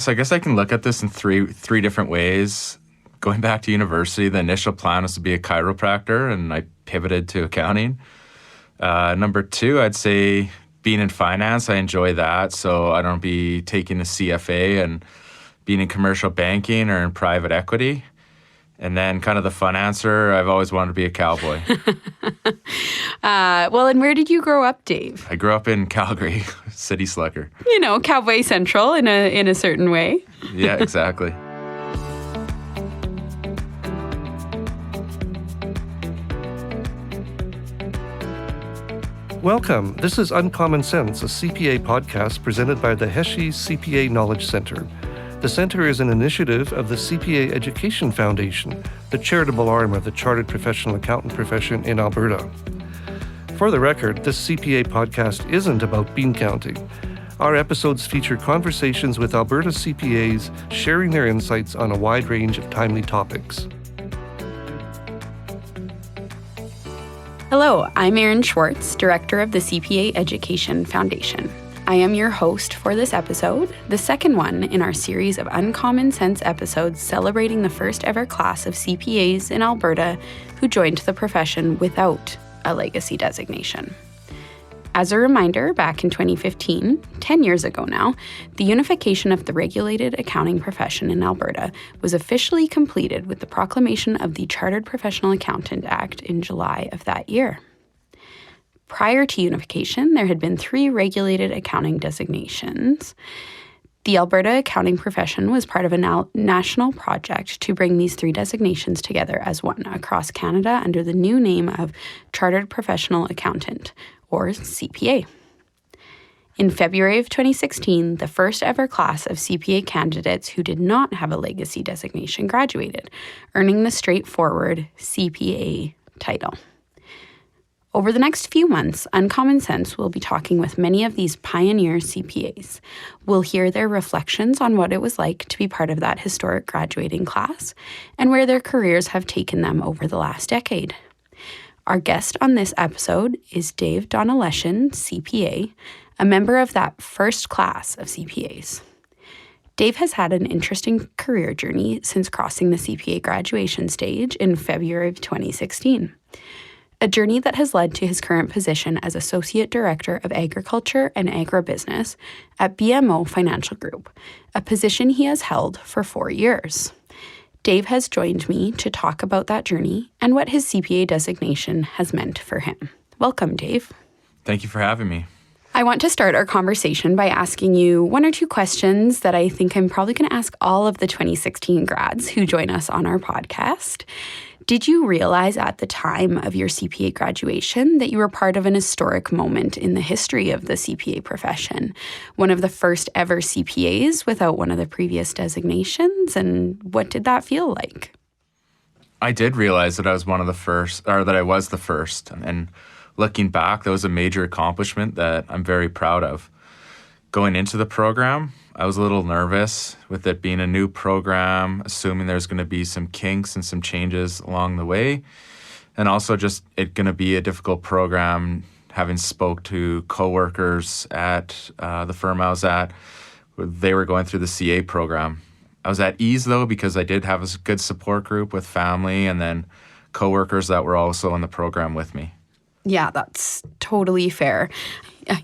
So I guess I can look at this in three different ways. Going back to university, the initial plan was to be a chiropractor, and I pivoted to accounting. Number two, I'd say being in finance, I enjoy that. So I don't be taking a CFA and being in commercial banking or in private equity. And then kind of the fun answer, I've always wanted to be a cowboy. Well, and where did you grow up, Dave? I grew up in Calgary, city slicker. You know, Cowboy Central in a certain way. Yeah, exactly. Welcome. This is Uncommon Sense, a CPA podcast presented by the Heshie CPA Knowledge Center. The center is an initiative of the CPA Education Foundation, the charitable arm of the chartered professional accountant profession in Alberta. For the record, this CPA podcast isn't about bean counting. Our episodes feature conversations with Alberta CPAs sharing their insights on a wide range of timely topics. Hello, I'm Erin Schwartz, Director of the CPA Education Foundation. I am your host for this episode, the second one in our series of Uncommon Sense episodes celebrating the first ever class of CPAs in Alberta who joined the profession without a legacy designation. As a reminder, back in 2015, 10 years ago now, the unification of the regulated accounting profession in Alberta was officially completed with the proclamation of the Chartered Professional Accountant Act in July of that year. Prior to unification, there had been 3 regulated accounting designations. The Alberta accounting profession was part of a national project to bring these 3 designations together as one across Canada under the new name of Chartered Professional Accountant, or CPA. In February of 2016, the first ever class of CPA candidates who did not have a legacy designation graduated, earning the straightforward CPA title. Over the next few months, Uncommon Sense will be talking with many of these pioneer CPAs. We'll hear their reflections on what it was like to be part of that historic graduating class and where their careers have taken them over the last decade. Our guest on this episode is Dave Doneleshen CPA, a member of that first class of CPAs. Dave has had an interesting career journey since crossing the CPA graduation stage in February of 2016. A journey that has led to his current position as Associate Director of Agriculture and Agribusiness at BMO Financial Group, a position he has held for 4 years. Dave has joined me to talk about that journey and what his CPA designation has meant for him. Welcome, Dave. Thank you for having me. I want to start our conversation by asking you 1 or 2 questions that I think I'm probably going to ask all of the 2016 grads who join us on our podcast. Did you realize at the time of your CPA graduation that you were part of an historic moment in the history of the CPA profession? One of the first ever CPAs without one of the previous designations? And what did that feel like? I did realize that I was one of the first, or that I was the first. And looking back, that was a major accomplishment that I'm very proud of. Going into the program, I was a little nervous with it being a new program, assuming there's going to be some kinks and some changes along the way. And also just it going to be a difficult program, having spoke to coworkers at the firm I was at. They were going through the CA program. I was at ease, though, because I did have a good support group with family and then coworkers that were also in the program with me. Yeah, that's totally fair.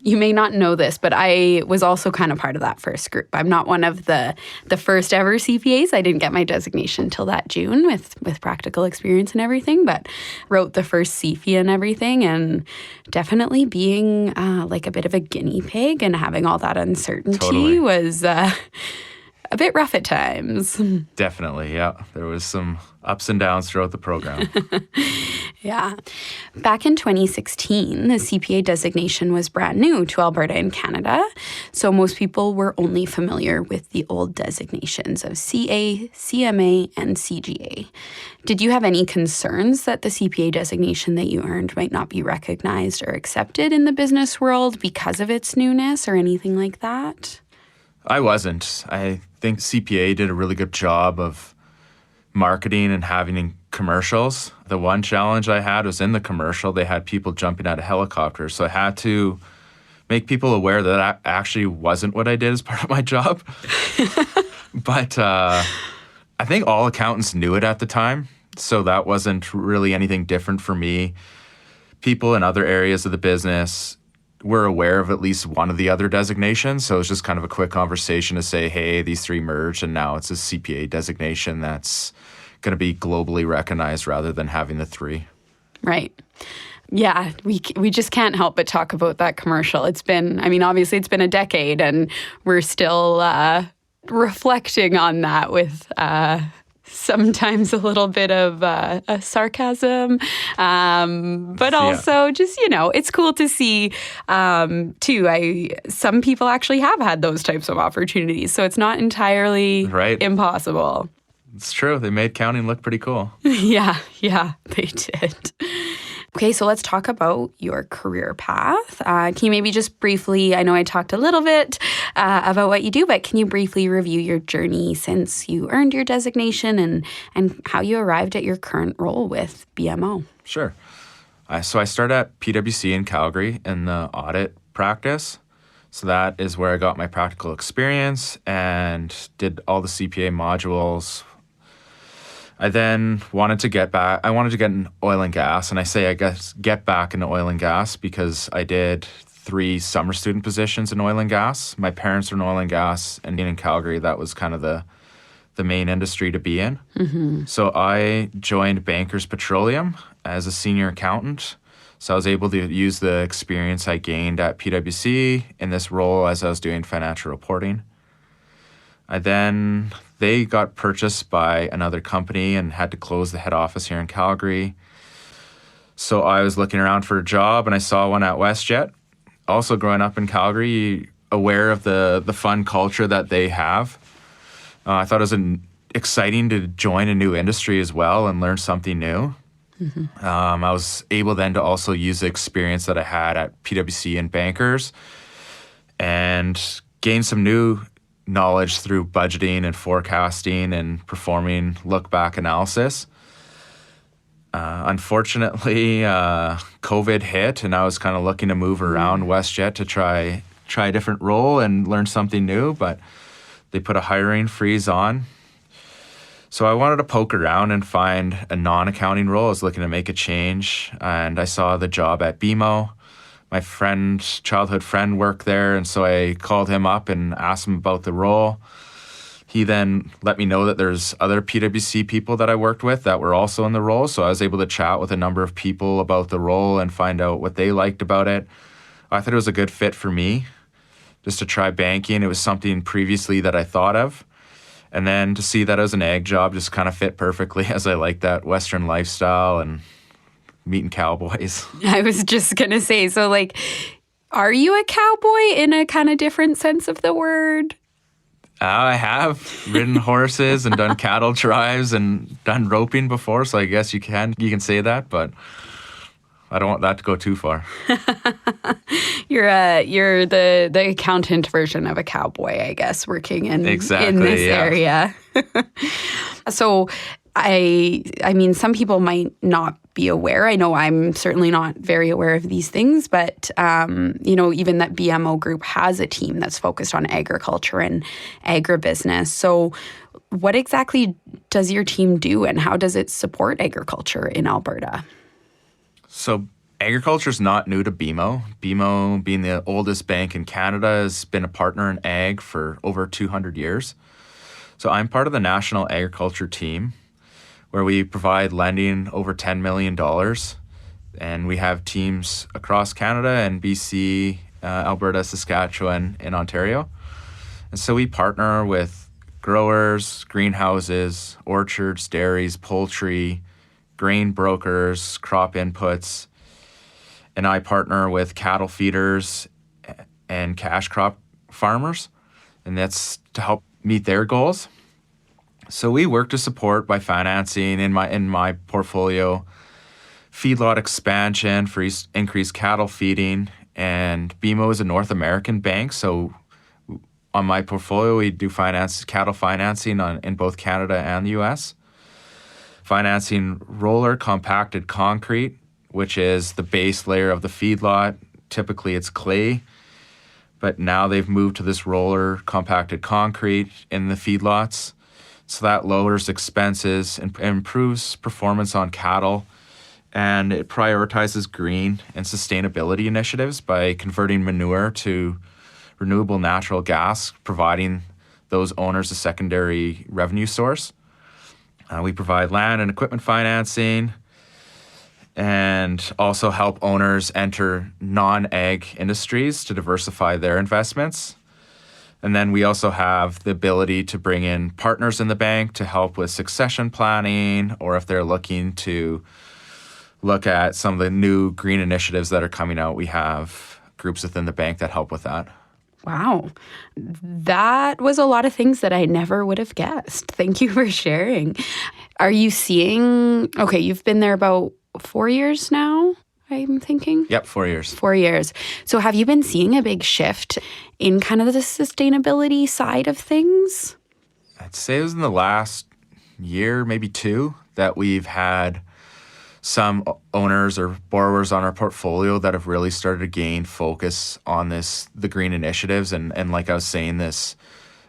You may not know this, but I was also kind of part of that first group. I'm not one of the first ever CPAs. I didn't get my designation till that June with practical experience and everything, but wrote the first CFA and everything, and definitely being like a bit of a guinea pig and having all that uncertainty was a bit rough at times. Definitely, yeah. There was some ups and downs throughout the program. Yeah. Back in 2016, the CPA designation was brand new to Alberta and Canada, so most people were only familiar with the old designations of CA, CMA, and CGA. Did you have any concerns that the CPA designation that you earned might not be recognized or accepted in the business world because of its newness or anything like that? I wasn't. I think CPA did a really good job of marketing and having commercials. The one challenge I had was in the commercial, they had people jumping out of helicopters. So I had to make people aware that that actually wasn't what I did as part of my job. But I think all accountants knew it at the time, so that wasn't really anything different for me. People in other areas of the business were aware of at least one of the other designations, so it was just kind of a quick conversation to say, hey, these three merged, and now it's a CPA designation that's going to be globally recognized rather than having the three. Right. Yeah, we just can't help but talk about that commercial. It's been, obviously it's been a decade, and we're still reflecting on that with sometimes a little bit of a sarcasm, but also just, it's cool to see too. Some people actually have had those types of opportunities, so it's not entirely impossible. It's true. They made counting look pretty cool. Yeah, they did. Okay, so let's talk about your career path. Can you maybe just briefly, I know I talked a little bit about what you do, but can you briefly review your journey since you earned your designation and how you arrived at your current role with BMO? Sure. So I started at PwC in Calgary in the audit practice. So that is where I got my practical experience and did all the CPA modules. I then wanted to get back. I wanted to get in oil and gas, and I say I guess get back into oil and gas because I did 3 summer student positions in oil and gas. My parents are in oil and gas, and being in Calgary, that was kind of the main industry to be in. Mm-hmm. So I joined Bankers Petroleum as a senior accountant. So I was able to use the experience I gained at PwC in this role as I was doing financial reporting. They got purchased by another company and had to close the head office here in Calgary. So I was looking around for a job and I saw one at WestJet. Also growing up in Calgary, aware of the fun culture that they have. I thought it was exciting to join a new industry as well and learn something new. Mm-hmm. I was able then to also use the experience that I had at PwC and Bankers and gain some new knowledge through budgeting and forecasting and performing look-back analysis. Unfortunately, COVID hit, and I was kind of looking to move around WestJet to try a different role and learn something new, but they put a hiring freeze on. So I wanted to poke around and find a non-accounting role. I was looking to make a change, and I saw the job at BMO. My childhood friend worked there, and so I called him up and asked him about the role. He then let me know that there's other PwC people that I worked with that were also in the role, so I was able to chat with a number of people about the role and find out what they liked about it. I thought it was a good fit for me, just to try banking. It was something previously that I thought of. And then to see that as an ag job just kind of fit perfectly, as I like that Western lifestyle and meeting cowboys. I was just going to say, so are you a cowboy in a kind of different sense of the word? I have ridden horses and done cattle drives and done roping before, so I guess you can say that, but I don't want that to go too far. You're the accountant version of a cowboy, I guess, working in this area. So I mean, some people might not be aware. I know I'm certainly not very aware of these things, but, even that BMO Group has a team that's focused on agriculture and agribusiness. So what exactly does your team do and how does it support agriculture in Alberta? So agriculture is not new to BMO. BMO, being the oldest bank in Canada, has been a partner in ag for over 200 years. So I'm part of the National Agriculture Team, where we provide lending over $10 million. And we have teams across Canada and BC, Alberta, Saskatchewan, and Ontario. And so we partner with growers, greenhouses, orchards, dairies, poultry, grain brokers, crop inputs. And I partner with cattle feeders and cash crop farmers. And that's to help meet their goals. So we work to support by financing in my portfolio feedlot expansion for increased cattle feeding, and BMO is a North American bank. So on my portfolio, we do cattle financing in both Canada and the U.S. Financing roller compacted concrete, which is the base layer of the feedlot. Typically, it's clay. But now they've moved to this roller compacted concrete in the feedlots. So that lowers expenses and improves performance on cattle. And it prioritizes green and sustainability initiatives by converting manure to renewable natural gas, providing those owners a secondary revenue source. We provide land and equipment financing and also help owners enter non-ag industries to diversify their investments. And then we also have the ability to bring in partners in the bank to help with succession planning, or if they're looking to look at some of the new green initiatives that are coming out, we have groups within the bank that help with that. Wow. That was a lot of things that I never would have guessed. Thank you for sharing. Are you seeing, okay, you've been there about 4 years now, I'm thinking? Yep, 4 years. 4 years. So have you been seeing a big shift in kind of the sustainability side of things? I'd say it was in the last year, maybe 2, that we've had some owners or borrowers on our portfolio that have really started to gain focus on the green initiatives. And like I was saying, this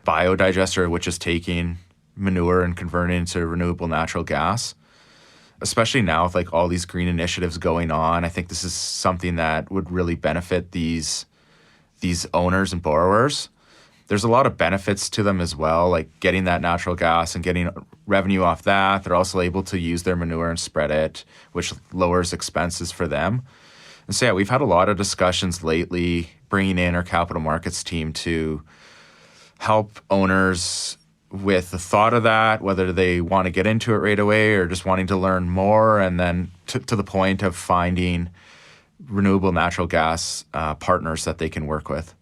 biodigester, which is taking manure and converting it into renewable natural gas. Especially now with like all these green initiatives going on, I think this is something that would really benefit these owners and borrowers. There's a lot of benefits to them as well, like getting that natural gas and getting revenue off that. They're also able to use their manure and spread it, which lowers expenses for them. And so, yeah, we've had a lot of discussions lately bringing in our capital markets team to help owners with the thought of that, whether they want to get into it right away or just wanting to learn more, and then to the point of finding renewable natural gas partners that they can work with.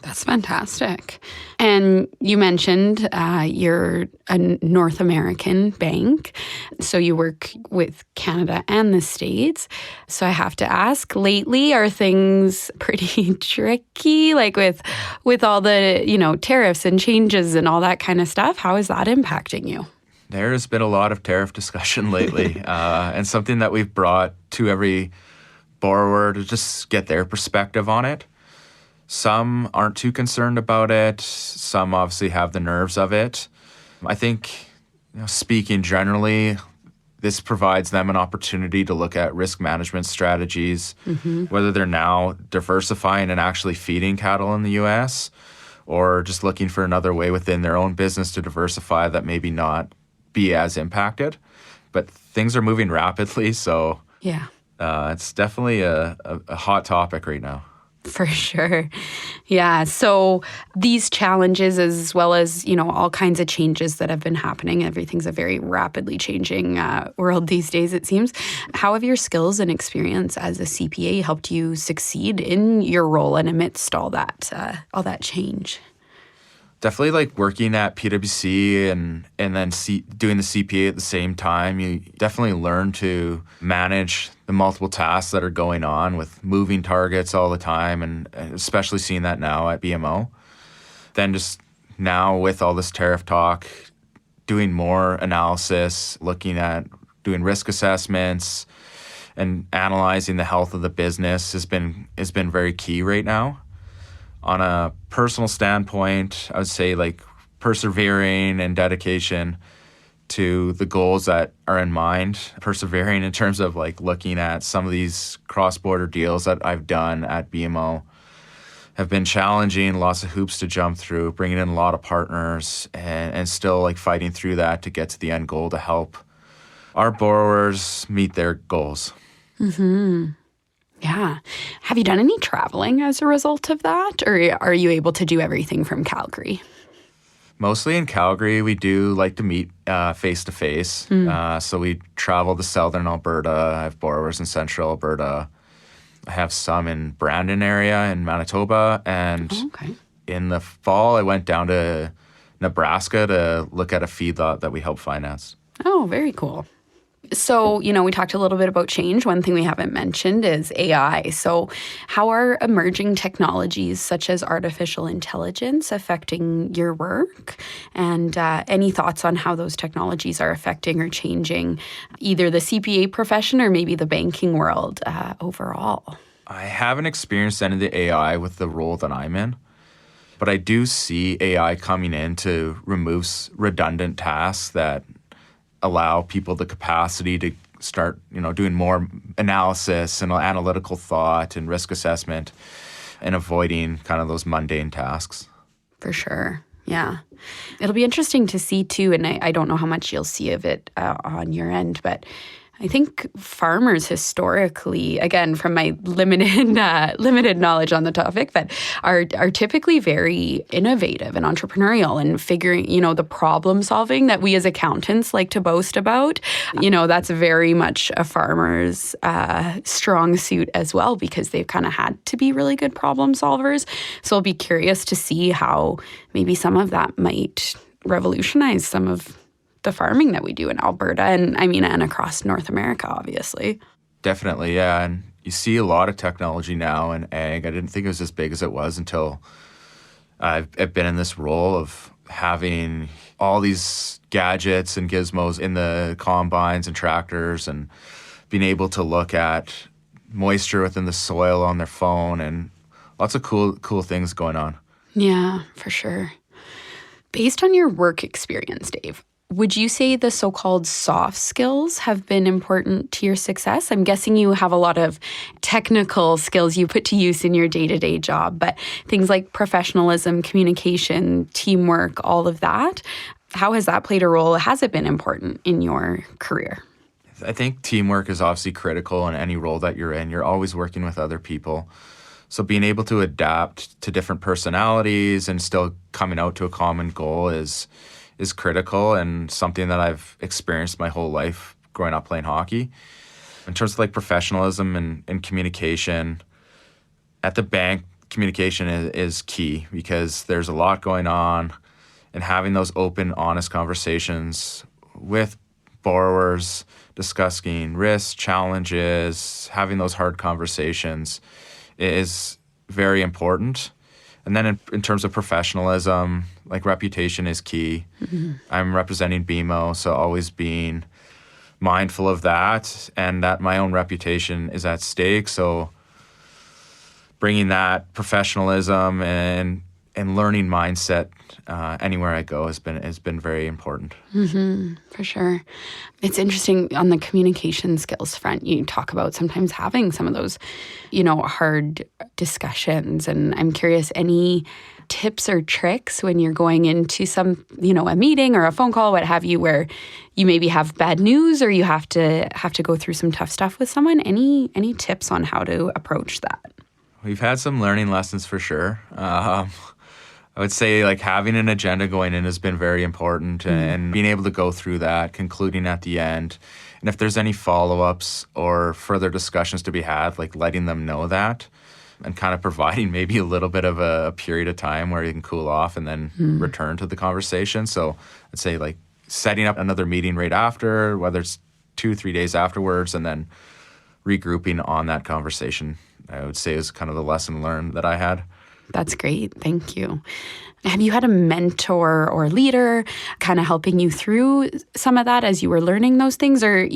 That's fantastic. And you mentioned you're a North American bank, so you work with Canada and the States. So I have to ask, lately, are things pretty tricky, like with all the, tariffs and changes and all that kind of stuff? How is that impacting you? There's been a lot of tariff discussion lately, and something that we've brought to every borrower to just get their perspective on it. Some aren't too concerned about it. Some obviously have the nerves of it. I think, speaking generally, this provides them an opportunity to look at risk management strategies, whether they're now diversifying and actually feeding cattle in the U.S. or just looking for another way within their own business to diversify that maybe not be as impacted. But things are moving rapidly, so yeah, it's definitely a hot topic right now. For sure. Yeah. So these challenges, as well as, all kinds of changes that have been happening, everything's a very rapidly changing world these days, it seems. How have your skills and experience as a CPA helped you succeed in your role and amidst all that change? Definitely like working at PwC and then doing the CPA at the same time, you definitely learn to manage the multiple tasks that are going on with moving targets all the time, and especially seeing that now at BMO. Then just now with all this tariff talk, doing more analysis, looking at doing risk assessments and analyzing the health of the business has been very key right now. On a personal standpoint, I would say like persevering and dedication to the goals that are in mind. Persevering in terms of like looking at some of these cross-border deals that I've done at BMO have been challenging, lots of hoops to jump through, bringing in a lot of partners and still like fighting through that to get to the end goal to help our borrowers meet their goals. Mm-hmm. Yeah. Have you done any traveling as a result of that? Or are you able to do everything from Calgary? Mostly in Calgary. We do like to meet face-to-face. So we travel to southern Alberta. I have borrowers in central Alberta. I have some in Brandon area in Manitoba. And in the fall, I went down to Nebraska to look at a feedlot that we help finance. Oh, very cool. So, we talked a little bit about change. One thing we haven't mentioned is AI. So how are emerging technologies such as artificial intelligence affecting your work? And any thoughts on how those technologies are affecting or changing either the CPA profession or maybe the banking world overall? I haven't experienced any of the AI with the role that I'm in. But I do see AI coming in to remove redundant tasks that allow people the capacity to start, doing more analysis and analytical thought and risk assessment and avoiding kind of those mundane tasks. For sure. Yeah. It'll be interesting to see too, and I don't know how much you'll see of it on your end, but I think farmers historically, again, from my limited knowledge on the topic, but are typically very innovative and entrepreneurial and figuring, the problem solving that we as accountants like to boast about. That's very much a farmer's strong suit as well, because they've kind of had to be really good problem solvers. So I'll be curious to see how maybe some of that might revolutionize some of the farming that we do in Alberta and across North America, obviously. Definitely, yeah. And you see a lot of technology now in ag. I didn't think it was as big as it was until I've been in this role of having all these gadgets and gizmos in the combines and tractors and being able to look at moisture within the soil on their phone and lots of cool things going on. Yeah, for sure. Based on your work experience, Dave, would you say the so-called soft skills have been important to your success? I'm guessing you have a lot of technical skills you put to use in your day-to-day job, but things like professionalism, communication, teamwork, all of that. How has that played a role? Has it been important in your career? I think teamwork is obviously critical in any role that you're in. You're always working with other people. So being able to adapt to different personalities and still coming out to a common goal is critical and something that I've experienced my whole life growing up playing hockey. In terms of like professionalism and communication, at the bank, communication is key because there's a lot going on, and having those open, honest conversations with borrowers, discussing risks, challenges, having those hard conversations is very important. And then in terms of professionalism, like reputation is key. Mm-hmm. I'm representing BMO, so always being mindful of that and that my own reputation is at stake. So bringing that professionalism and learning mindset anywhere I go has been very important. Mm-hmm, for sure. It's interesting on the communication skills front. You talk about sometimes having some of those, hard discussions. And I'm curious, any tips or tricks when you're going into some, a meeting or a phone call, what have you, where you maybe have bad news or you have to go through some tough stuff with someone? Any tips on how to approach that? We've had some learning lessons for sure. I would say like having an agenda going in has been very important and being able to go through that, concluding at the end. And if there's any follow-ups or further discussions to be had, like letting them know that and kind of providing maybe a little bit of a period of time where you can cool off and then return to the conversation. So I'd say like setting up another meeting right after, whether it's 2-3 days afterwards, and then regrouping on that conversation, I would say is kind of the lesson learned that I had. That's great. Thank you. Have you had a mentor or leader kind of helping you through some of that as you were learning those things? Or,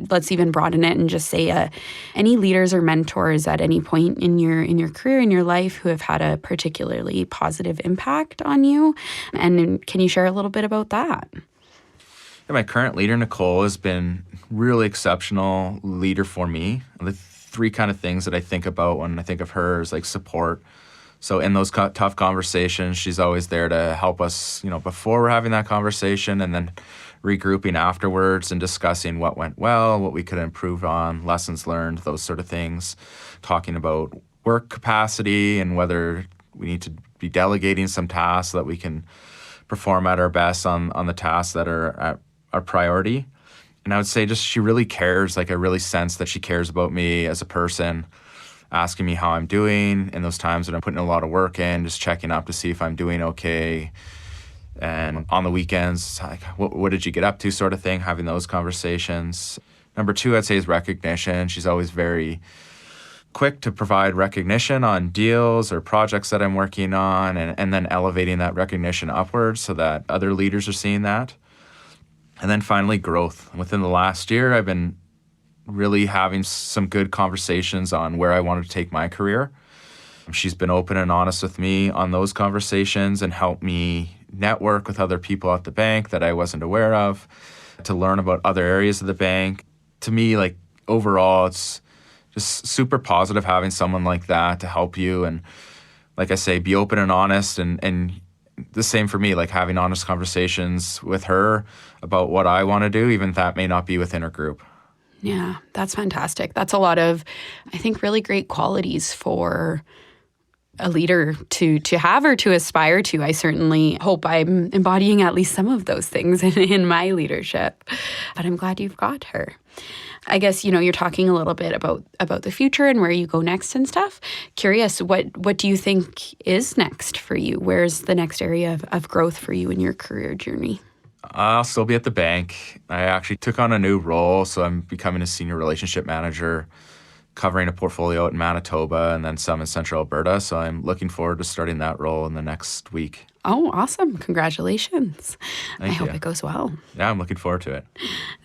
let's even broaden it and just say any leaders or mentors at any point in your career, in your life, who have had a particularly positive impact on you? And can you share a little bit about that? Yeah, my current leader, Nicole, has been really exceptional leader for me. The 3 kind of things that I think about when I think of her is like support. So in those tough conversations, she's always there to help us, before we're having that conversation, and then regrouping afterwards and discussing what went well, what we could improve on, lessons learned, those sort of things. Talking about work capacity and whether we need to be delegating some tasks so that we can perform at our best on the tasks that are at our priority. And I would say just she really cares. Like I really sense that she cares about me as a person, asking me how I'm doing in those times that I'm putting a lot of work in, just checking up to see if I'm doing okay. And on the weekends, like, what did you get up to sort of thing, having those conversations. Number 2, I'd say, is recognition. She's always very quick to provide recognition on deals or projects that I'm working on, and then elevating that recognition upwards so that other leaders are seeing that. And then finally, growth. Within the last year, I've been really having some good conversations on where I wanted to take my career. She's been open and honest with me on those conversations and helped me network with other people at the bank that I wasn't aware of, to learn about other areas of the bank. To me, like, overall, it's just super positive having someone like that to help you. And like I say, be open and honest, and the same for me, like having honest conversations with her about what I want to do, even if that may not be within her group. Yeah, that's fantastic. That's a lot of, I think, really great qualities for a leader to have or to aspire to. I certainly hope I'm embodying at least some of those things in my leadership, but I'm glad you've got her. I guess, you're talking a little bit about the future and where you go next and stuff. Curious, what do you think is next for you? Where's the next area of growth for you in your career journey? I'll still be at the bank. I actually took on a new role, so I'm becoming a senior relationship manager, covering a portfolio in Manitoba and then some in Central Alberta. So I'm looking forward to starting that role in the next week. Oh, awesome. Congratulations. I hope it goes well. Yeah, I'm looking forward to it.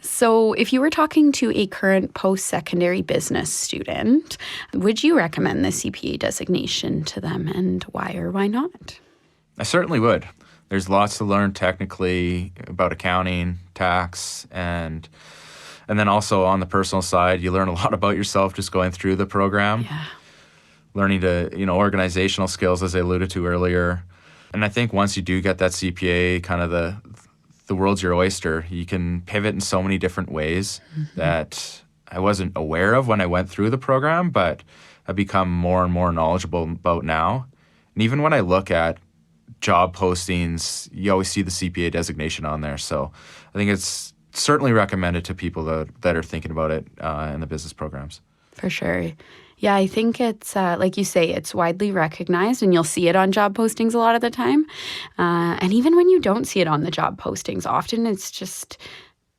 So if you were talking to a current post-secondary business student, would you recommend the CPA designation to them, and why or why not? I certainly would. There's lots to learn technically about accounting, tax, and then also on the personal side, you learn a lot about yourself just going through the program. Yeah. Learning to, organizational skills, as I alluded to earlier. And I think once you do get that CPA, kind of the world's your oyster. You can pivot in so many different ways that I wasn't aware of when I went through the program, but I've become more and more knowledgeable about now. And even when I look at job postings, you always see the CPA designation on there. So I think it's certainly recommended to people that are thinking about it in the business programs. For sure. Yeah, I think it's, like you say, it's widely recognized, and you'll see it on job postings a lot of the time. And even when you don't see it on the job postings, often it's just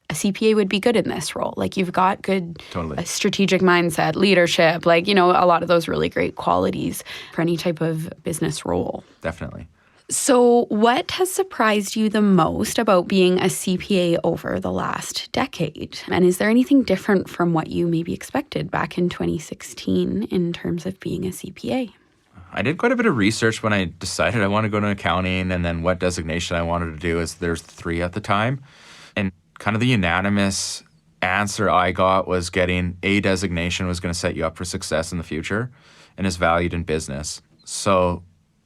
a CPA would be good in this role. Like, you've got good strategic mindset, leadership, a lot of those really great qualities for any type of business role. Definitely. So what has surprised you the most about being a CPA over the last decade? And is there anything different from what you maybe expected back in 2016 in terms of being a CPA? I did quite a bit of research when I decided I want to go to accounting, and then what designation I wanted to do, as there's 3 at the time. And kind of the unanimous answer I got was getting a designation was going to set you up for success in the future and is valued in business. So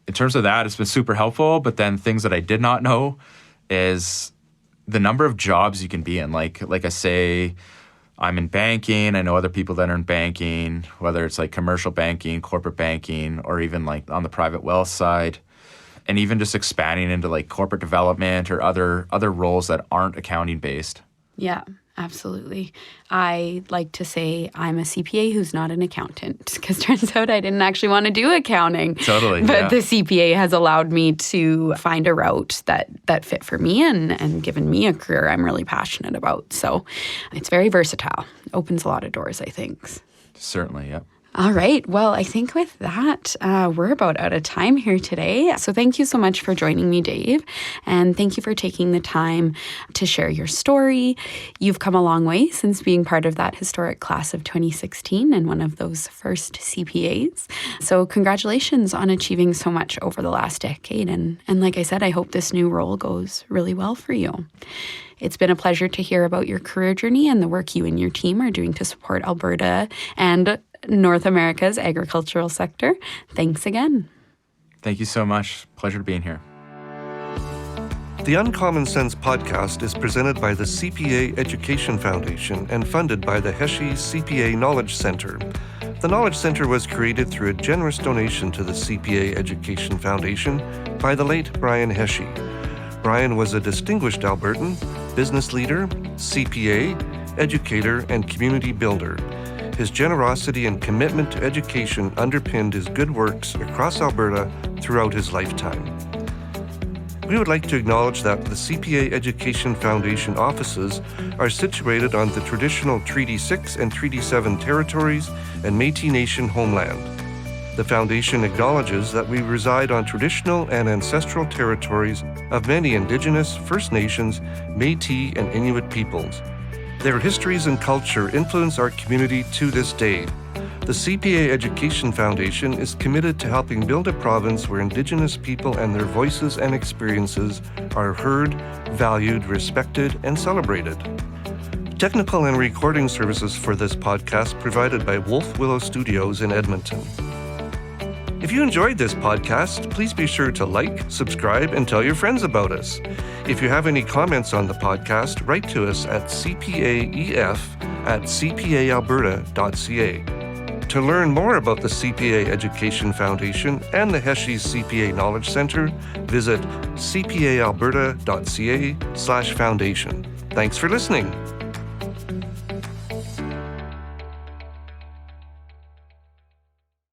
in terms of that, it's been super helpful. But then things that I did not know is the number of jobs you can be in. Like I say, I'm in banking. I know other people that are in banking, whether it's like commercial banking, corporate banking, or even like on the private wealth side, and even just expanding into like corporate development or other roles that aren't accounting based. Yeah, absolutely. I like to say I'm a CPA who's not an accountant, because turns out I didn't actually want to do accounting. Totally. But the CPA has allowed me to find a route that fit for me and given me a career I'm really passionate about. So it's very versatile. Opens a lot of doors, I think. Certainly, yeah. All right. Well, I think with that, we're about out of time here today. So thank you so much for joining me, Dave. And thank you for taking the time to share your story. You've come a long way since being part of that historic class of 2016 and one of those first CPAs. So congratulations on achieving so much over the last decade. And like I said, I hope this new role goes really well for you. It's been a pleasure to hear about your career journey and the work you and your team are doing to support Alberta and North America's agricultural sector. Thanks again. Thank you so much. Pleasure being here. The Uncommon Sense podcast is presented by the CPA Education Foundation and funded by the Heshie CPA Knowledge Centre. The Knowledge Centre was created through a generous donation to the CPA Education Foundation by the late Brian Heshie. Brian was a distinguished Albertan, business leader, CPA, educator, and community builder. His generosity and commitment to education underpinned his good works across Alberta throughout his lifetime. We would like to acknowledge that the CPA Education Foundation offices are situated on the traditional Treaty 6 and Treaty 7 territories and Métis Nation homeland. The Foundation acknowledges that we reside on traditional and ancestral territories of many Indigenous, First Nations, Métis, and Inuit peoples. Their histories and culture influence our community to this day. The CPA Education Foundation is committed to helping build a province where Indigenous people and their voices and experiences are heard, valued, respected, and celebrated. Technical and recording services for this podcast provided by Wolf Willow Studios in Edmonton. If you enjoyed this podcast, please be sure to like, subscribe, and tell your friends about us. If you have any comments on the podcast, write to us at cpaef@cpaalberta.ca. To learn more about the CPA Education Foundation and the Heshie CPA Knowledge Centre, visit cpaalberta.ca/foundation. Thanks for listening.